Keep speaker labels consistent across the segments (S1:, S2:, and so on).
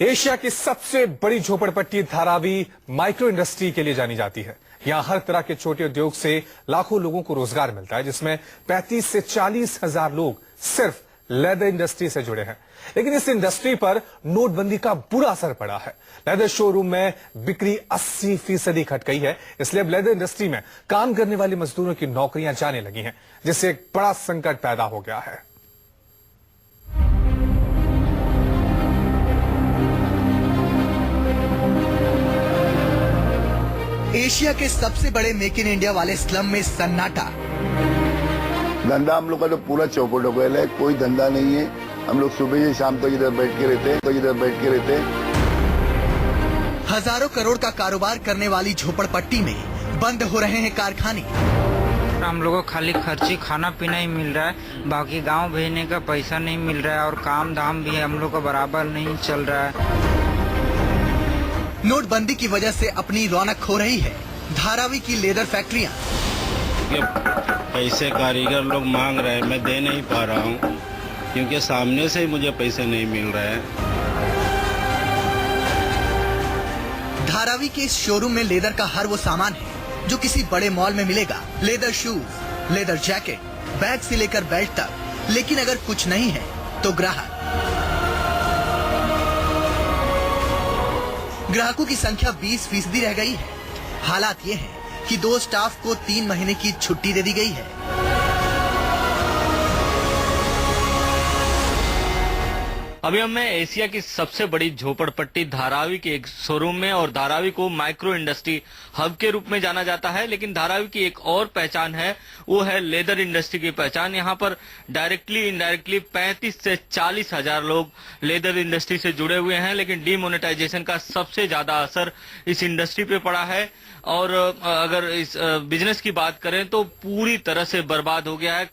S1: Asia की सबसे बड़ी झोपड़पट्टी धारावी माइक्रो इंडस्ट्री के लिए जानी जाती है। यहाँ हर तरह के छोटे उद्योग से लाखों लोगों को रोजगार मिलता है, जिसमें 35 से 40 हजार लोग सिर्फ लेदर इंडस्ट्री से जुड़े हैं। लेकिन इस इंडस्ट्री पर नोटबंदी का बुरा असर पड़ा है। लेदर शोरूम में बिक्री 80% घट गई है। इसलिए अब लेदर इंडस्ट्री में काम करने वाले मजदूरों की नौकरियां जाने लगी हैं, जिससे एक बड़ा संकट पैदा हो गया है।
S2: एशिया के सबसे बड़े मेक इन इंडिया वाले स्लम में सन्नाटा।
S3: धंधा हम लोग का तो पूरा चौपट हो गया है, कोई धंधा नहीं है। हम लोग सुबह से शाम तक इधर बैठ के रहते हैं।
S2: हजारों करोड़ का कारोबार करने वाली झोपड़पट्टी में बंद हो रहे हैं कारखाने।
S4: हम लोगों को खाली खर्ची खाना पीना ही मिल रहा है, बाकी गांव भेजने का पैसा नहीं मिल रहा है और काम धाम भी हम लोग का बराबर नहीं चल रहा है।
S2: नोटबंदी की वजह से अपनी रौनक खो रही है धारावी की लेदर फैक्ट्रियां।
S5: पैसे कारीगर लोग मांग रहे हैं, मैं दे नहीं पा रहा हूँ क्योंकि सामने से ही मुझे पैसे नहीं मिल रहे हैं।
S2: धारावी के इस शोरूम में लेदर का हर वो सामान है जो किसी बड़े मॉल में मिलेगा। Leather shoes, leather jacket, bag से लेकर बेल्ट तक। लेकिन अगर कुछ नहीं है तो ग्राहकों की संख्या 20% रह गई है। हालात ये है कि 2 स्टाफ को 3 महीने की छुट्टी दे दी गई है।
S6: अभी हम एशिया की सबसे बड़ी झोपड़पट्टी धारावी के एक शोरूम में, और धारावी को माइक्रो इंडस्ट्री हब के रूप में जाना जाता है। लेकिन धारावी की एक और पहचान है, वो है लेदर इंडस्ट्री की पहचान। यहाँ पर डायरेक्टली इनडायरेक्टली 35 से 40 हजार लोग लेदर इंडस्ट्री से जुड़े हुए हैं। लेकिन डीमोनेटाइजेशन का सबसे ज्यादा असर इस इंडस्ट्री पे पड़ा है, और अगर इस बिजनेस की बात करें तो पूरी तरह से बर्बाद हो गया है।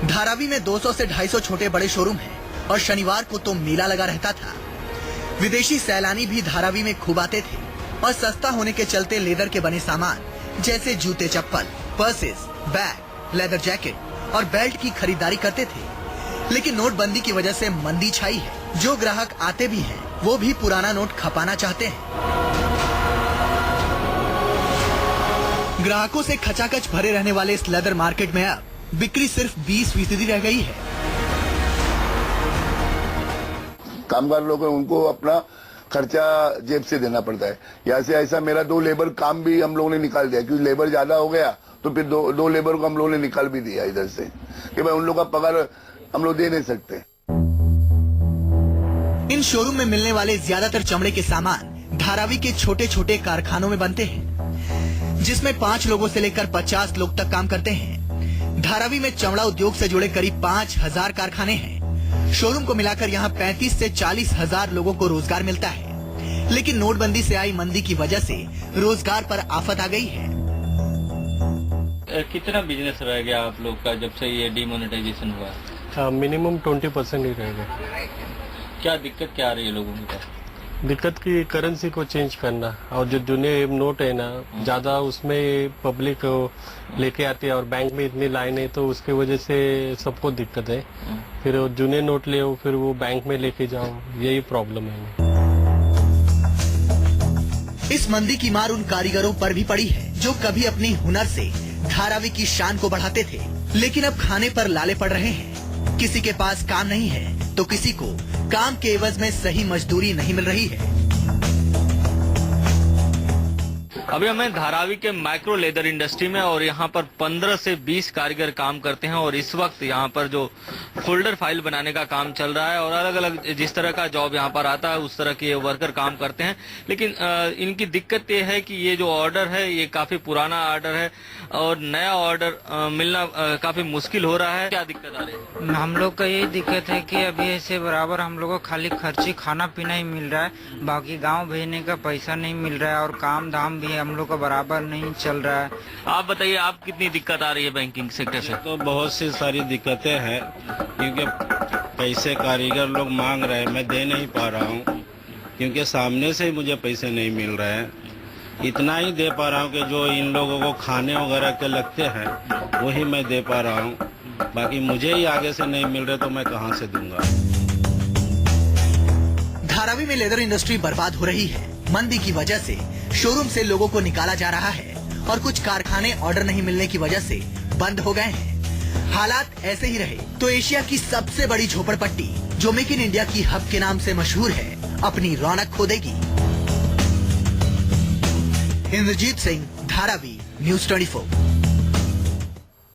S2: धारावी में 200 से 250 छोटे बड़े शोरूम हैं और शनिवार को तो मेला लगा रहता था। विदेशी सैलानी भी धारावी में खूब आते थे और सस्ता होने के चलते लेदर के बने सामान जैसे जूते चप्पल, पर्सेस, बैग, लेदर जैकेट और बेल्ट की खरीदारी करते थे। लेकिन नोटबंदी की वजह से मंदी छाई है। जो ग्राहक आते भी हैं वो भी पुराना नोट खपाना चाहते हैं। ग्राहकों से खचाखच भरे रहने वाले इस लेदर मार्केट में अब बिक्री सिर्फ 20% रह गई है।
S3: कामगार लोग हैं, उनको अपना खर्चा जेब से देना पड़ता है। यहाँ से ऐसा मेरा 2 लेबर काम भी हम लोगों ने निकाल दिया, क्योंकि लेबर ज्यादा हो गया तो फिर दो लेबर को हम लोगों ने निकाल भी दिया इधर से कि भाई उन लोग का पगार हम लोग दे नहीं सकते।
S2: इन शोरूम में मिलने वाले ज्यादातर चमड़े के सामान धारावी के छोटे छोटे कारखानों में बनते हैं, जिसमें 5 लोगों से लेकर 50 लोग तक काम करते हैं। धारावी में चमड़ा उद्योग से जुड़े करीब 5000 कारखाने हैं। शोरूम को मिलाकर यहाँ 35 से 40 हजार लोगों को रोजगार मिलता है। लेकिन नोटबंदी से आई मंदी की वजह से रोजगार पर आफत आ गई है।
S6: कितना बिजनेस रह गया आप लोग का जब से ये डीमोनेटाइजेशन हुआ?
S7: मिनिमम 20% ही रह गया।
S6: क्या दिक्कत क्या आ रही है लोगों की?
S7: दिक्कत की करेंसी को चेंज करना, और जो जूने नोट है ना, ज्यादा उसमें पब्लिक लेके आती है और बैंक में इतनी लाइन है, तो उसकी वजह से सबको दिक्कत है। फिर जूने नोट ले आओ, फिर वो बैंक में लेके जाओ, यही प्रॉब्लम है।
S2: इस मंदी की मार उन कारीगरों पर भी पड़ी है जो कभी अपनी हुनर से धारावी की शान को बढ़ाते थे, लेकिन अब खाने पर लाले पड़ रहे हैं। किसी के पास काम नहीं है तो किसी को काम के एवज में सही मजदूरी नहीं मिल रही है।
S6: अभी हमें धारावी के माइक्रो लेदर इंडस्ट्री में, और यहाँ पर 15 से 20 कारीगर काम करते हैं। और इस वक्त यहाँ पर जो फोल्डर फाइल बनाने का काम चल रहा है, और अलग अलग जिस तरह का जॉब यहाँ पर आता है उस तरह के वर्कर काम करते हैं। लेकिन इनकी दिक्कत ये है कि ये जो ऑर्डर है ये काफी पुराना ऑर्डर है, और नया ऑर्डर मिलना काफी मुश्किल हो रहा है। क्या दिक्कत आ रही है?
S4: हम लोग का यही दिक्कत है कि अभी ऐसे बराबर हम लोग को खाली खर्ची खाना पीना ही मिल रहा है, बाकी गांव भेजने का पैसा नहीं मिल रहा है और काम धाम भी हम लोग का बराबर नहीं चल रहा है।
S6: आप बताइए, आप कितनी दिक्कत आ रही है बैंकिंग सेक्टर से?
S5: तो बहुत सी सारी दिक्कतें हैं, क्योंकि पैसे कारीगर लोग मांग रहे हैं, मैं दे नहीं पा रहा हूँ क्योंकि सामने से ही मुझे पैसे नहीं मिल रहे हैं। इतना ही दे पा रहा हूँ कि जो इन लोगों को खाने वगैरह के लगते हैं वही मैं दे पा रहा हूँ, बाकी मुझे ही आगे से नहीं मिल रहे तो मैं कहाँ से दूंगा।
S2: धारावी में लेदर इंडस्ट्री बर्बाद हो रही है। मंदी की वजह से शोरूम से लोगों को निकाला जा रहा है और कुछ कारखाने ऑर्डर नहीं मिलने की वजह से बंद हो गए हैं। हालात ऐसे ही रहे तो एशिया की सबसे बड़ी झोपड़पट्टी जो मेक इन इंडिया की हब के नाम से मशहूर है, अपनी रौनक खो देगी। इंद्रजीत सिंह, धारावी, न्यूज़ 24।